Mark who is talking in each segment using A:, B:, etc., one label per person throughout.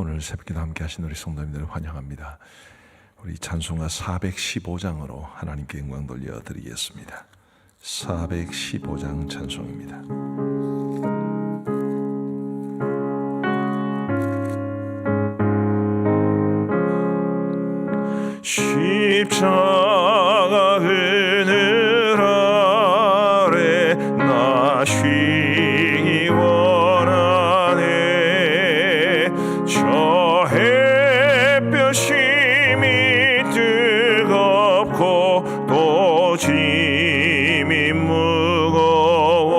A: 오늘 새벽기도 함께 하신 우리 성도님들을 환영합니다. 우리 찬송가 415장으로 하나님께 영광 돌려드리겠습니다. 415장 찬송입니다. 십자가 그늘 아래 나 쉬기 원하네. 저 햇볕 심히 뜨겁고 또 짐이 무거워.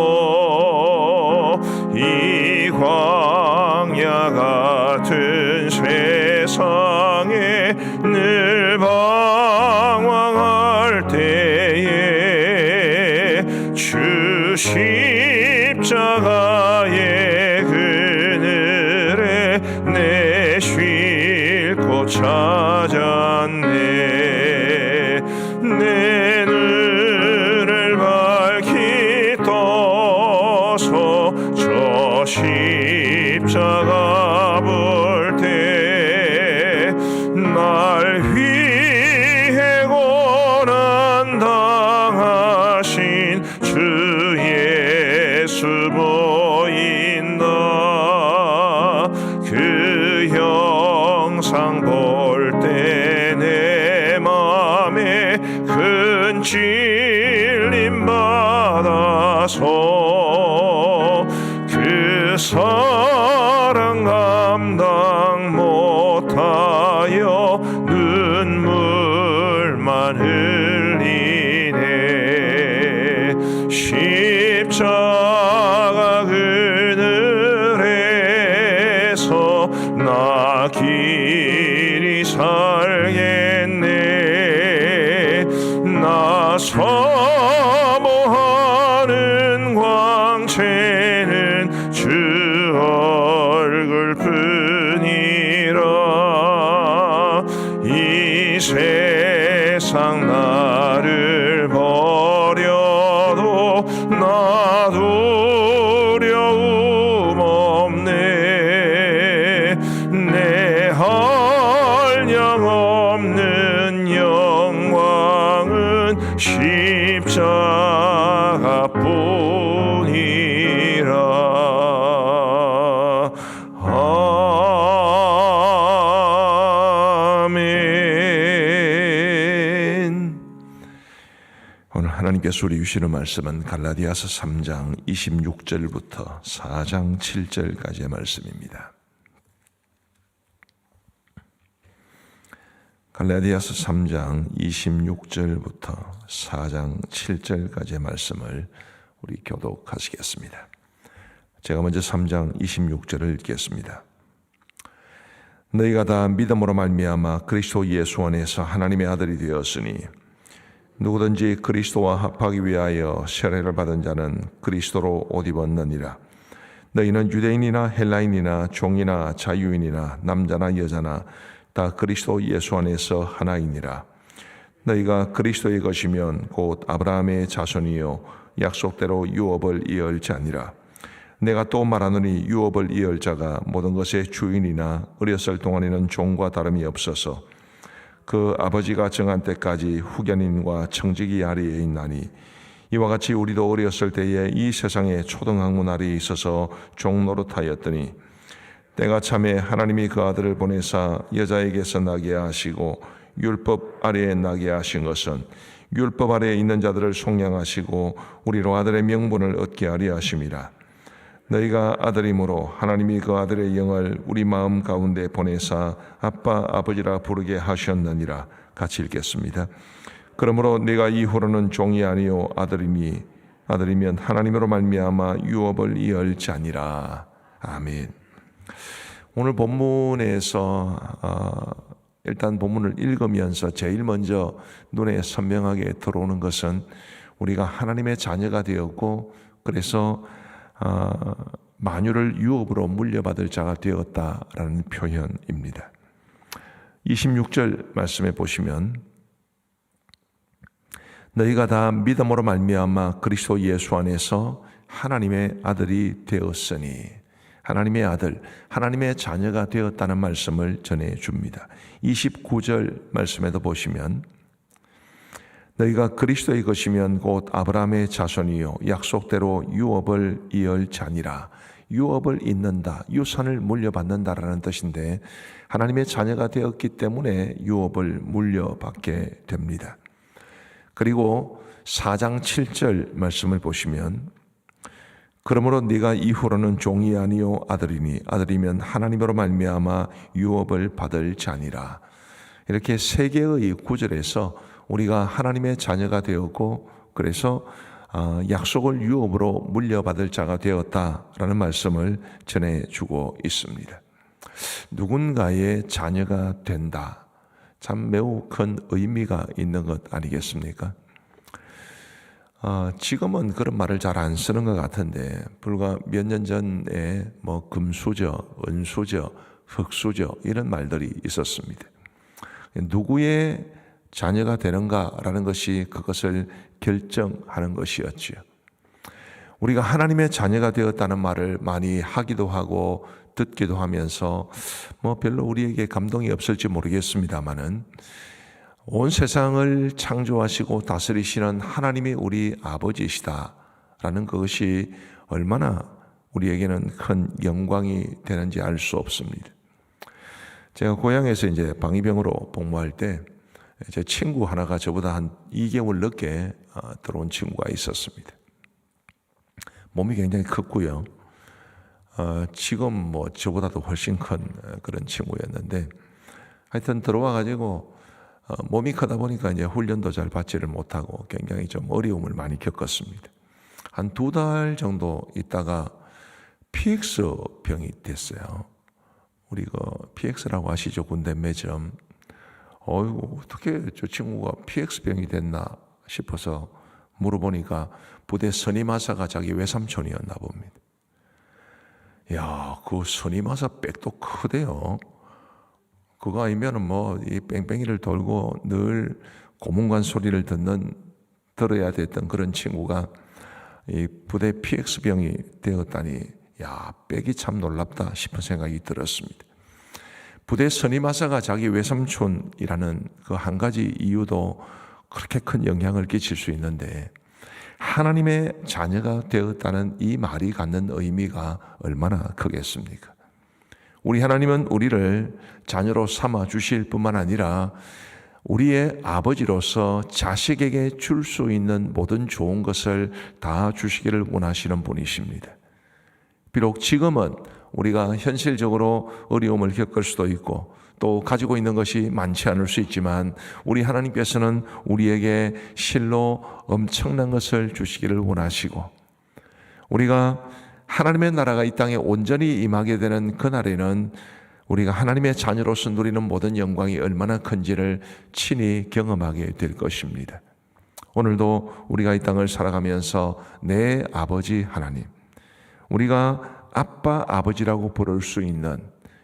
A: 이 광야 같은 세상에 늘 방황할 때에 주 십자가의 그늘에 내 쉴 곳 찾았네. 내 눈을 밝히 떠서 저 십자가 볼 때 날 위해 고난 당하신 주 예수 보인다. 그 형상 볼 때 내 맘에 큰 찔림 받아서 그 사랑 감당 못하여 눈물만 흘리네. 십자가 그늘에서 나 길이 살겠네. 나 사모하는 광채는 주 얼굴 뿐이라. 이 세상 나를 버려도 나 두려움 없네. 내 한량 없는 영광은 십자가 뿐이라. 아멘. 오늘 하나님께서 우리 주시는 말씀은 갈라디아서 3장 26절부터 4장 7절까지의 말씀입니다. 갈라디아서 3장 26절부터 4장 7절까지의 말씀을 우리 교독하시겠습니다. 제가 먼저 3장 26절을 읽겠습니다. 너희가 다 믿음으로 말미암아 그리스도 예수 안에서 하나님의 아들이 되었으니 누구든지 그리스도와 합하기 위하여 세례를 받은 자는 그리스도로 옷 입었느니라. 너희는 유대인이나 헬라인이나 종이나 자유인이나 남자나 여자나 다 그리스도 예수 안에서 하나이니라. 너희가 그리스도의 것이면 곧 아브라함의 자손이요 약속대로 유업을 이을 자니라. 내가 또 말하노니 유업을 이을 자가 모든 것의 주인이나 어렸을 동안에는 종과 다름이 없어서 그 아버지가 정한 때까지 후견인과 청지기 아래에 있나니 이와 같이 우리도 어렸을 때에 이 세상에 초등학문 아래에 있어서 종노릇하였더니 때가 참에 하나님이 그 아들을 보내사 여자에게서 나게 하시고 율법 아래에 나게 하신 것은 율법 아래에 있는 자들을 속량하시고 우리로 아들의 명분을 얻게 하려 하심이라. 너희가 아들이므로 하나님이 그 아들의 영을 우리 마음 가운데 보내사 아빠 아버지라 부르게 하셨느니라. 같이 읽겠습니다. 그러므로 내가 이후로는 종이 아니요 아들이면 하나님으로 말미암아 유업을 이을 자니라. 아멘. 오늘 본문에서 일단 본문을 읽으면서 제일 먼저 눈에 선명하게 들어오는 것은 우리가 하나님의 자녀가 되었고 그래서 만유를 유업으로 물려받을 자가 되었다라는 표현입니다. 26절 말씀에 보시면 너희가 다 믿음으로 말미암아 그리스도 예수 안에서 하나님의 아들이 되었으니 하나님의 아들, 하나님의 자녀가 되었다는 말씀을 전해줍니다. 29절 말씀에도 보시면 너희가 그리스도의 것이면 곧 아브라함의 자손이요 약속대로 유업을 이을 자니라. 유업을 잇는다, 유산을 물려받는다라는 뜻인데 하나님의 자녀가 되었기 때문에 유업을 물려받게 됩니다. 그리고 4장 7절 말씀을 보시면 그러므로 네가 이후로는 종이 아니요 아들이니 아들이면 하나님으로 말미암아 유업을 받을 자니라. 이렇게 세 개의 구절에서 우리가 하나님의 자녀가 되었고 그래서 약속을 유업으로 물려받을 자가 되었다라는 말씀을 전해주고 있습니다. 누군가의 자녀가 된다. 참 매우 큰 의미가 있는 것 아니겠습니까? 지금은 그런 말을 잘 안 쓰는 것 같은데 불과 몇 년 전에 금수저, 은수저, 흙수저 이런 말들이 있었습니다. 누구의 자녀가 되는가라는 것이 그것을 결정하는 것이었지요. 우리가 하나님의 자녀가 되었다는 말을 많이 하기도 하고 듣기도 하면서 별로 우리에게 감동이 없을지 모르겠습니다만은 온 세상을 창조하시고 다스리시는 하나님이 우리 아버지이시다라는 그것이 얼마나 우리에게는 큰 영광이 되는지 알 수 없습니다. 제가 고향에서 이제 방위병으로 복무할 때 제 친구 하나가 저보다 한 2개월 늦게 들어온 친구가 있었습니다. 몸이 굉장히 컸고요. 지금 저보다도 훨씬 큰 그런 친구였는데 하여튼 들어와 가지고 몸이 크다 보니까 이제 훈련도 잘 받지를 못하고 굉장히 좀 어려움을 많이 겪었습니다. 한 2달 정도 있다가 PX 병이 됐어요. 우리 PX라고 아시죠? 군대 매점. 어떻게 저 친구가 PX 병이 됐나 싶어서 물어보니까 부대 선임하사가 자기 외삼촌이었나 봅니다. 야, 그 선임하사 빽도 크대요. 그거 아니면은 이 뺑뺑이를 돌고 늘 고문관 소리를 들어야 됐던 그런 친구가 이 부대 PX병이 되었다니, 야, 빽이 참 놀랍다 싶은 생각이 들었습니다. 부대 선임하사가 자기 외삼촌이라는 그 한 가지 이유도 그렇게 큰 영향을 끼칠 수 있는데 하나님의 자녀가 되었다는 이 말이 갖는 의미가 얼마나 크겠습니까? 우리 하나님은 우리를 자녀로 삼아 주실 뿐만 아니라 우리의 아버지로서 자식에게 줄 수 있는 모든 좋은 것을 다 주시기를 원하시는 분이십니다. 비록 지금은 우리가 현실적으로 어려움을 겪을 수도 있고 또 가지고 있는 것이 많지 않을 수 있지만 우리 하나님께서는 우리에게 실로 엄청난 것을 주시기를 원하시고 우리가 하나님의 나라가 이 땅에 온전히 임하게 되는 그날에는 우리가 하나님의 자녀로서 누리는 모든 영광이 얼마나 큰지를 친히 경험하게 될 것입니다. 오늘도 우리가 이 땅을 살아가면서 내 아버지 하나님, 우리가 아빠 아버지라고 부를 수 있는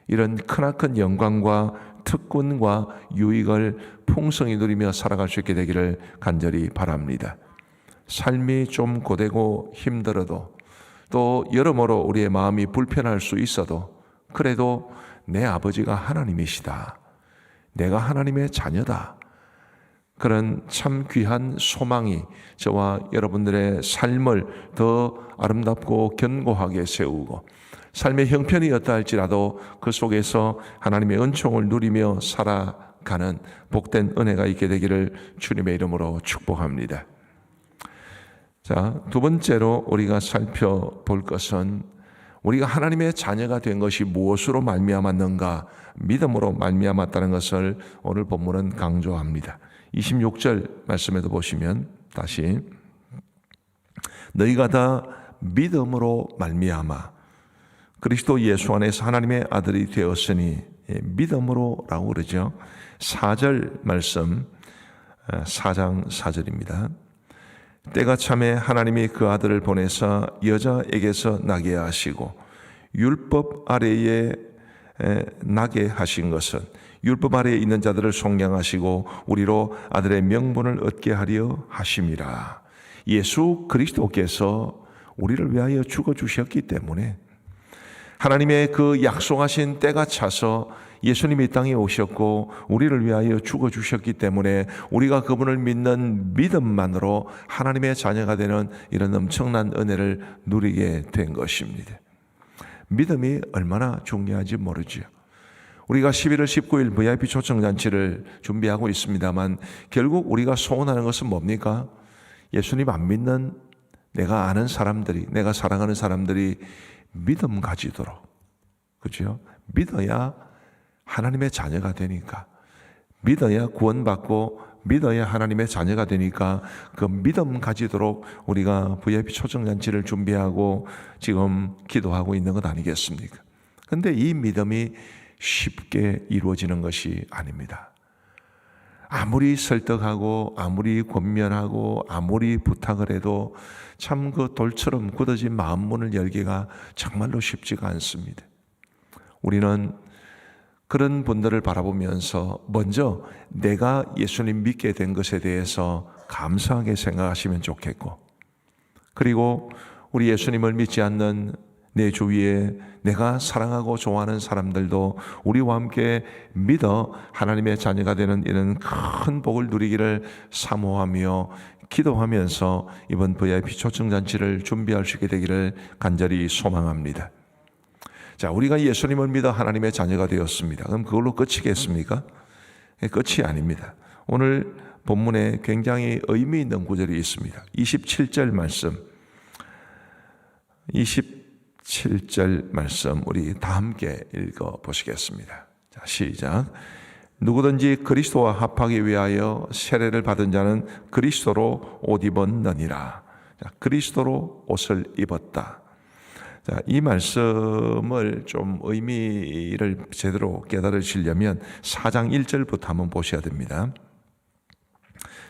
A: 이런 크나큰 영광과 특권과 유익을 풍성히 누리며 살아갈 수 있게 되기를 간절히 바랍니다. 삶이 좀 고되고 힘들어도 또 여러모로 우리의 마음이 불편할 수 있어도 그래도 내 아버지가 하나님이시다. 내가 하나님의 자녀다. 그런 참 귀한 소망이 저와 여러분들의 삶을 더 아름답고 견고하게 세우고 삶의 형편이 어떠 할지라도 그 속에서 하나님의 은총을 누리며 살아가는 복된 은혜가 있게 되기를 주님의 이름으로 축복합니다. 자, 두 번째로 우리가 살펴볼 것은 우리가 하나님의 자녀가 된 것이 무엇으로 말미암았는가? 믿음으로 말미암았다는 것을 오늘 본문은 강조합니다. 26절 말씀에도 보시면 다시 너희가 다 믿음으로 말미암아 그리스도 예수 안에서 하나님의 아들이 되었으니, 믿음으로라고 그러죠. 4절 말씀, 4장 4절입니다. 때가 참에 하나님이 그 아들을 보내사 여자에게서 나게 하시고 율법 아래에 나게 하신 것은 율법 아래에 있는 자들을 속량하시고 우리로 아들의 명분을 얻게 하려 하심이라. 예수 그리스도께서 우리를 위하여 죽어주셨기 때문에 하나님의 그 약속하신 때가 차서 예수님이 이 땅에 오셨고 우리를 위하여 죽어주셨기 때문에 우리가 그분을 믿는 믿음만으로 하나님의 자녀가 되는 이런 엄청난 은혜를 누리게 된 것입니다. 믿음이 얼마나 중요한지 모르지요. 우리가 11월 19일 VIP 초청잔치를 준비하고 있습니다만 결국 우리가 소원하는 것은 뭡니까? 예수님 안 믿는 내가 아는 사람들이, 내가 사랑하는 사람들이 믿음 가지도록, 그죠? 믿어야 하나님의 자녀가 되니까, 믿어야 구원받고 믿어야 하나님의 자녀가 되니까 그 믿음 가지도록 우리가 VIP 초청잔치를 준비하고 지금 기도하고 있는 것 아니겠습니까? 근데 이 믿음이 쉽게 이루어지는 것이 아닙니다. 아무리 설득하고 아무리 권면하고 아무리 부탁을 해도 참 그 돌처럼 굳어진 마음문을 열기가 정말로 쉽지가 않습니다. 우리는 그런 분들을 바라보면서 먼저 내가 예수님 믿게 된 것에 대해서 감사하게 생각하시면 좋겠고, 그리고 우리 예수님을 믿지 않는 내 주위에 내가 사랑하고 좋아하는 사람들도 우리와 함께 믿어 하나님의 자녀가 되는 이런 큰 복을 누리기를 사모하며 기도하면서 이번 VIP 초청잔치를 준비할 수 있게 되기를 간절히 소망합니다. 자, 우리가 예수님을 믿어 하나님의 자녀가 되었습니다. 그럼 그걸로 끝이겠습니까? 끝이 아닙니다. 오늘 본문에 굉장히 의미 있는 구절이 있습니다. 27절 말씀, 27절 말씀 우리 다 함께 읽어보시겠습니다. 자, 시작. 누구든지 그리스도와 합하기 위하여 세례를 받은 자는 그리스도로 옷 입었느니라. 자, 그리스도로 옷을 입었다. 자, 이 말씀을 좀 의미를 제대로 깨달으시려면 4장 1절부터 한번 보셔야 됩니다.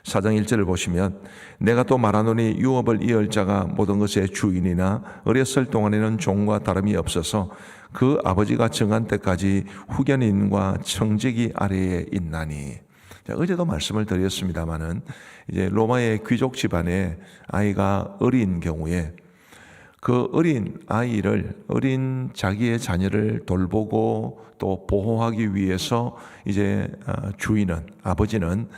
A: 4장 1절을 보시면 내가 또 말하노니 유업을 이을 자가 모든 것의 주인이나 어렸을 동안에는 종과 다름이 없어서 그 아버지가 정한 때까지 후견인과 청지기 아래에 있나니. 자, 어제도 말씀을 드렸습니다마는 이제 로마의 귀족 집안에 아이가 어린 경우에 그 어린 아이를, 어린 자기의 자녀를 돌보고 또 보호하기 위해서 이제 주인은, 아버지는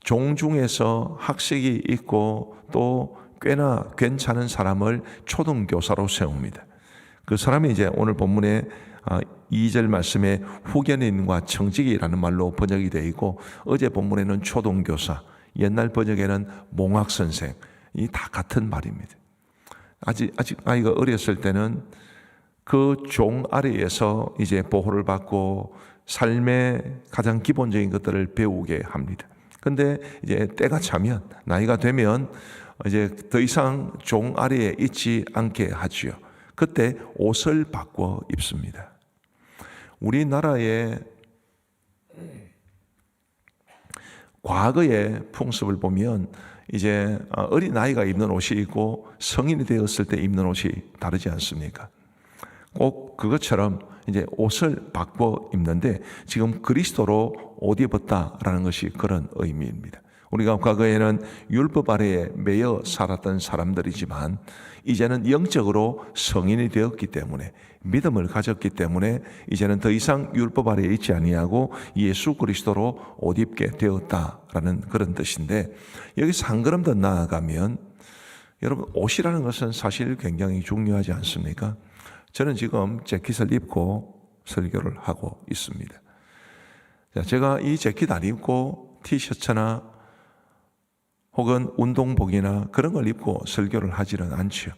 A: 종 중에서 학식이 있고 또 꽤나 괜찮은 사람을 초등교사로 세웁니다. 그 사람이 이제 오늘 본문에 2절 말씀에 후견인과 청지기라는 말로 번역이 되어 있고, 어제 본문에는 초등교사, 옛날 번역에는 몽학선생, 이 다 같은 말입니다. 아직 아이가 어렸을 때는 그 종 아래에서 이제 보호를 받고 삶의 가장 기본적인 것들을 배우게 합니다. 근데 이제 때가 차면, 나이가 되면 이제 더 이상 종 아래에 있지 않게 하지요. 그때 옷을 바꿔 입습니다. 우리나라의 과거의 풍습을 보면 이제 어린 아이가 입는 옷이 있고 성인이 되었을 때 입는 옷이 다르지 않습니까? 꼭 그것처럼 이제 옷을 바꿔 입는데 지금 그리스도로 옷 입었다라는 것이 그런 의미입니다. 우리가 과거에는 율법 아래에 매여 살았던 사람들이지만 이제는 영적으로 성인이 되었기 때문에, 믿음을 가졌기 때문에 이제는 더 이상 율법 아래에 있지 아니하고 예수 그리스도로 옷 입게 되었다라는 그런 뜻인데, 여기서 한 걸음 더 나아가면 여러분, 옷이라는 것은 사실 굉장히 중요하지 않습니까? 저는 지금 재킷을 입고 설교를 하고 있습니다. 자, 제가 이 재킷 안 입고 티셔츠나 혹은 운동복이나 그런 걸 입고 설교를 하지는 않죠.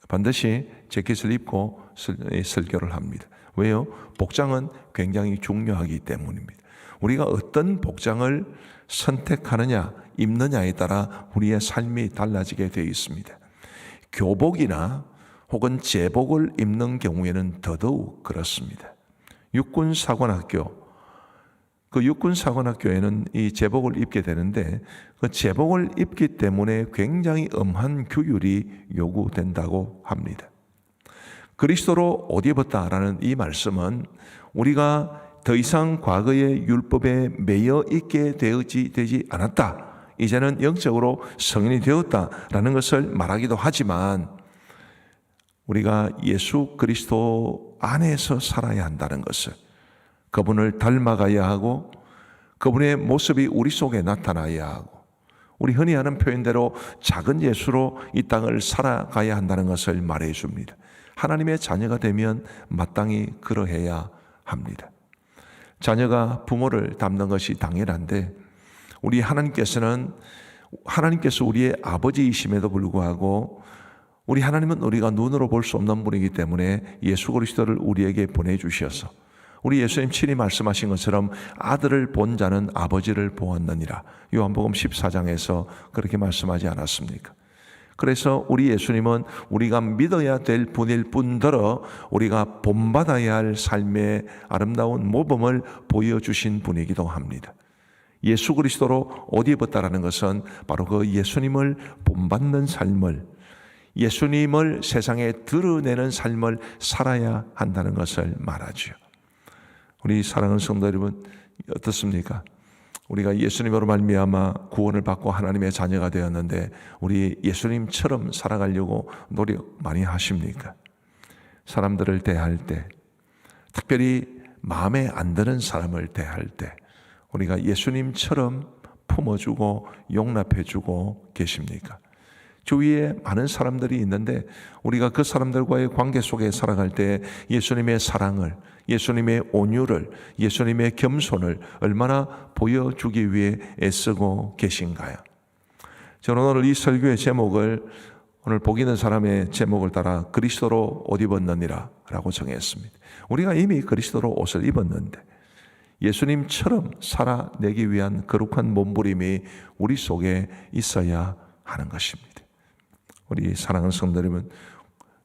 A: 반드시 재킷을 입고 설교를 합니다. 왜요? 복장은 굉장히 중요하기 때문입니다. 우리가 어떤 복장을 선택하느냐, 입느냐에 따라 우리의 삶이 달라지게 되어 있습니다. 교복이나 혹은 제복을 입는 경우에는 더더욱 그렇습니다. 육군사관학교, 그 육군사관학교에는 이 제복을 입게 되는데 그 제복을 입기 때문에 굉장히 엄한 규율이 요구된다고 합니다. 그리스도로 옷 입었다라는 이 말씀은 우리가 더 이상 과거의 율법에 매여 있게 되지 않았다, 이제는 영적으로 성인이 되었다라는 것을 말하기도 하지만, 우리가 예수 그리스도 안에서 살아야 한다는 것을, 그분을 닮아가야 하고 그분의 모습이 우리 속에 나타나야 하고, 우리 흔히 하는 표현대로 작은 예수로 이 땅을 살아가야 한다는 것을 말해 줍니다. 하나님의 자녀가 되면 마땅히 그러해야 합니다. 자녀가 부모를 닮는 것이 당연한데, 우리 하나님께서 우리의 아버지이심에도 불구하고 우리 하나님은 우리가 눈으로 볼 수 없는 분이기 때문에 예수 그리스도를 우리에게 보내주셔서, 우리 예수님 친히 말씀하신 것처럼 아들을 본 자는 아버지를 보았느니라, 요한복음 14장에서 그렇게 말씀하지 않았습니까? 그래서 우리 예수님은 우리가 믿어야 될 분일 뿐더러 우리가 본받아야 할 삶의 아름다운 모범을 보여주신 분이기도 합니다. 예수 그리스도로 옷 입었다라는 것은 바로 그 예수님을 본받는 삶을, 예수님을 세상에 드러내는 삶을 살아야 한다는 것을 말하죠. 우리 사랑하는 성도 여러분, 어떻습니까? 우리가 예수님으로 말미암아 구원을 받고 하나님의 자녀가 되었는데, 우리 예수님처럼 살아가려고 노력 많이 하십니까? 사람들을 대할 때, 특별히 마음에 안 드는 사람을 대할 때 우리가 예수님처럼 품어주고 용납해주고 계십니까? 주위에 많은 사람들이 있는데 우리가 그 사람들과의 관계 속에 살아갈 때 예수님의 사랑을, 예수님의 온유를, 예수님의 겸손을 얼마나 보여주기 위해 애쓰고 계신가요? 저는 오늘 이 설교의 제목을, 오늘 복 있는 사람의 제목을 따라 그리스도로 옷 입었느니라 라고 정했습니다. 우리가 이미 그리스도로 옷을 입었는데 예수님처럼 살아내기 위한 거룩한 몸부림이 우리 속에 있어야 하는 것입니다. 우리 사랑하는 성도 여러분,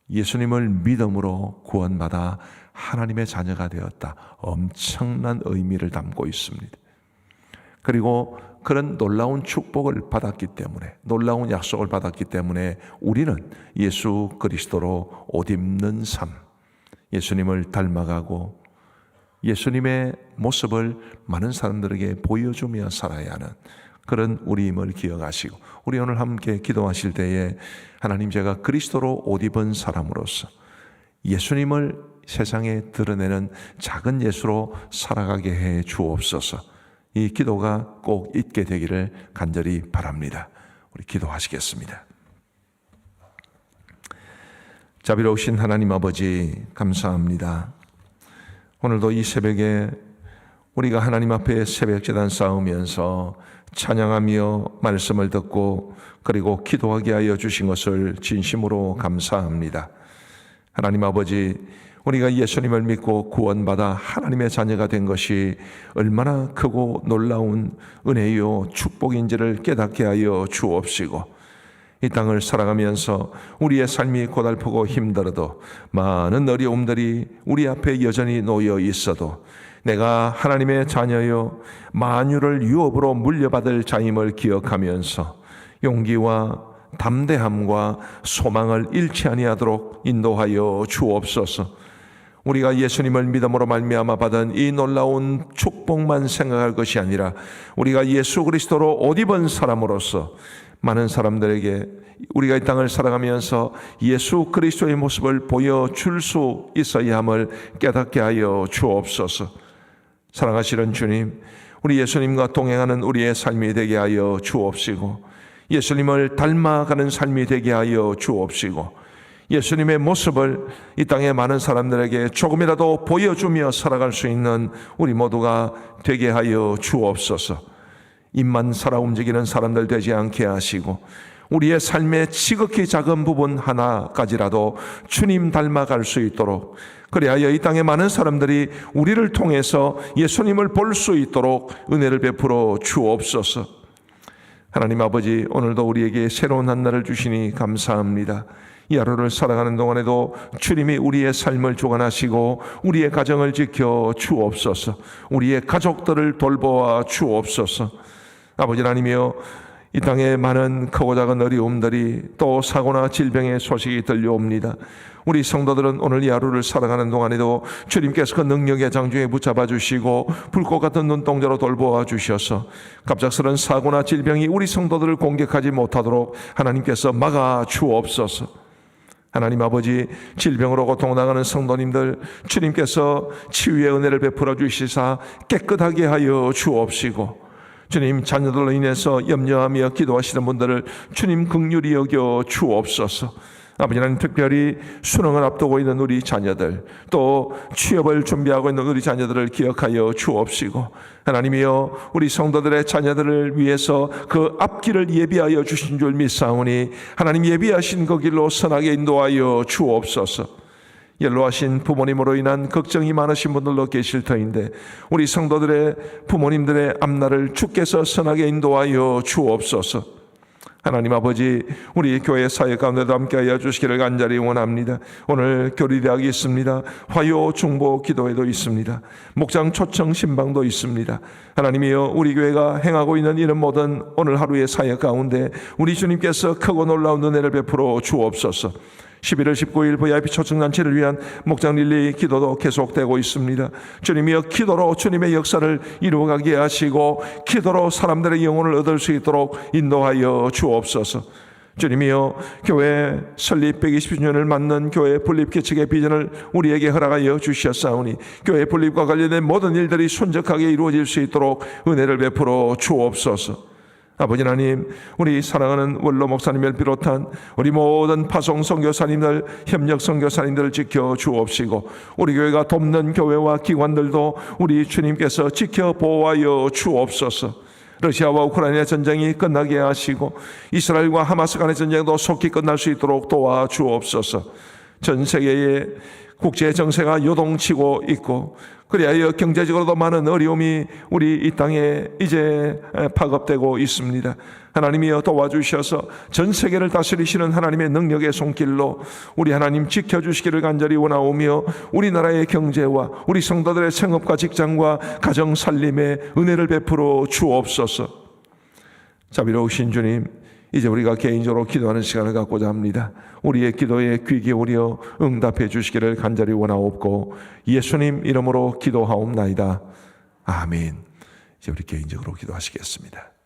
A: 예수님을 믿음으로 구원받아 하나님의 자녀가 되었다, 엄청난 의미를 담고 있습니다. 그리고 그런 놀라운 축복을 받았기 때문에, 놀라운 약속을 받았기 때문에 우리는 예수 그리스도로 옷 입는 삶, 예수님을 닮아가고 예수님의 모습을 많은 사람들에게 보여주며 살아야 하는 그런 우리임을 기억하시고, 우리 오늘 함께 기도하실 때에 하나님, 제가 그리스도로 옷 입은 사람으로서 예수님을 세상에 드러내는 작은 예수로 살아가게 해 주옵소서. 이 기도가 꼭 있게 되기를 간절히 바랍니다. 우리 기도하시겠습니다. 자비로우신 하나님 아버지, 감사합니다. 오늘도 이 새벽에 우리가 하나님 앞에 새벽제단 쌓으면서 찬양하며 말씀을 듣고 그리고 기도하게 하여 주신 것을 진심으로 감사합니다. 하나님 아버지, 우리가 예수님을 믿고 구원받아 하나님의 자녀가 된 것이 얼마나 크고 놀라운 은혜요 축복인지를 깨닫게 하여 주옵시고, 이 땅을 살아가면서 우리의 삶이 고달프고 힘들어도, 많은 어려움들이 우리 앞에 여전히 놓여 있어도 내가 하나님의 자녀요 만유를 유업으로 물려받을 자임을 기억하면서 용기와 담대함과 소망을 잃지 아니하도록 인도하여 주옵소서. 우리가 예수님을 믿음으로 말미암아 받은 이 놀라운 축복만 생각할 것이 아니라 우리가 예수 그리스도로 옷 입은 사람으로서 많은 사람들에게 우리가 이 땅을 살아가면서 예수 그리스도의 모습을 보여줄 수 있어야 함을 깨닫게 하여 주옵소서. 사랑하시는 주님, 우리 예수님과 동행하는 우리의 삶이 되게 하여 주옵시고, 예수님을 닮아가는 삶이 되게 하여 주옵시고, 예수님의 모습을 이 땅의 많은 사람들에게 조금이라도 보여주며 살아갈 수 있는 우리 모두가 되게 하여 주옵소서. 입만 살아 움직이는 사람들 되지 않게 하시고, 우리의 삶의 지극히 작은 부분 하나까지라도 주님 닮아갈 수 있도록, 그리하여 이 땅의 많은 사람들이 우리를 통해서 예수님을 볼 수 있도록 은혜를 베풀어 주옵소서. 하나님 아버지, 오늘도 우리에게 새로운 한 날을 주시니 감사합니다. 이 하루를 살아가는 동안에도 주님이 우리의 삶을 주관하시고 우리의 가정을 지켜 주옵소서. 우리의 가족들을 돌보아 주옵소서. 아버지 하나님이여, 이 땅에 많은 크고 작은 어려움들이, 또 사고나 질병의 소식이 들려옵니다. 우리 성도들은 오늘 이 하루를 살아가는 동안에도 주님께서 그 능력의 장중에 붙잡아 주시고 불꽃 같은 눈동자로 돌보아 주셔서 갑작스런 사고나 질병이 우리 성도들을 공격하지 못하도록 하나님께서 막아 주옵소서. 하나님 아버지, 질병으로 고통당하는 성도님들 주님께서 치유의 은혜를 베풀어 주시사 깨끗하게 하여 주옵시고, 주님 자녀들로 인해서 염려하며 기도하시는 분들을 주님 긍휼히 여겨 주옵소서. 아버지 하나님, 특별히 수능을 앞두고 있는 우리 자녀들, 또 취업을 준비하고 있는 우리 자녀들을 기억하여 주옵시고, 하나님이여 우리 성도들의 자녀들을 위해서 그 앞길을 예비하여 주신 줄 믿사오니 하나님 예비하신 그 길로 선하게 인도하여 주옵소서. 연로하신 부모님으로 인한 걱정이 많으신 분들도 계실 터인데 우리 성도들의 부모님들의 앞날을 주께서 선하게 인도하여 주옵소서. 하나님 아버지, 우리 교회 사역 가운데도 함께하여 주시기를 간절히 원합니다. 오늘 교리대학이 있습니다. 화요 중보 기도회도 있습니다. 목장 초청 신방도 있습니다. 하나님이여 우리 교회가 행하고 있는 이런 모든 오늘 하루의 사역 가운데 우리 주님께서 크고 놀라운 은혜를 베풀어 주옵소서. 11월 19일 VIP 초청잔치를 위한 목장 릴리 기도도 계속되고 있습니다. 주님이여 기도로 주님의 역사를 이루어가게 하시고 기도로 사람들의 영혼을 얻을 수 있도록 인도하여 주옵소서. 주님이여 교회 설립 120주년을 맞는 교회 분립 개척의 비전을 우리에게 허락하여 주셨사오니 교회 분립과 관련된 모든 일들이 순적하게 이루어질 수 있도록 은혜를 베풀어 주옵소서. 아버지 하나님, 우리 사랑하는 원로 목사님을 비롯한 우리 모든 파송 선교사님들, 협력 선교사님들을 지켜 주옵시고 우리 교회가 돕는 교회와 기관들도 우리 주님께서 지켜 보호하여 주옵소서. 러시아와 우크라이나 전쟁이 끝나게 하시고 이스라엘과 하마스 간의 전쟁도 속히 끝날 수 있도록 도와주옵소서. 전 세계의 국제 정세가 요동치고 있고 그리하여 경제적으로도 많은 어려움이 우리 이 땅에 이제 파급되고 있습니다. 하나님이여 도와주셔서 전 세계를 다스리시는 하나님의 능력의 손길로 우리 하나님 지켜주시기를 간절히 원하오며 우리나라의 경제와 우리 성도들의 생업과 직장과 가정 살림에 은혜를 베풀어 주옵소서. 자비로우신 주님, 이제 우리가 개인적으로 기도하는 시간을 갖고자 합니다. 우리의 기도에 귀 기울여 응답해 주시기를 간절히 원하옵고 예수님 이름으로 기도하옵나이다. 아멘. 이제 우리 개인적으로 기도하시겠습니다.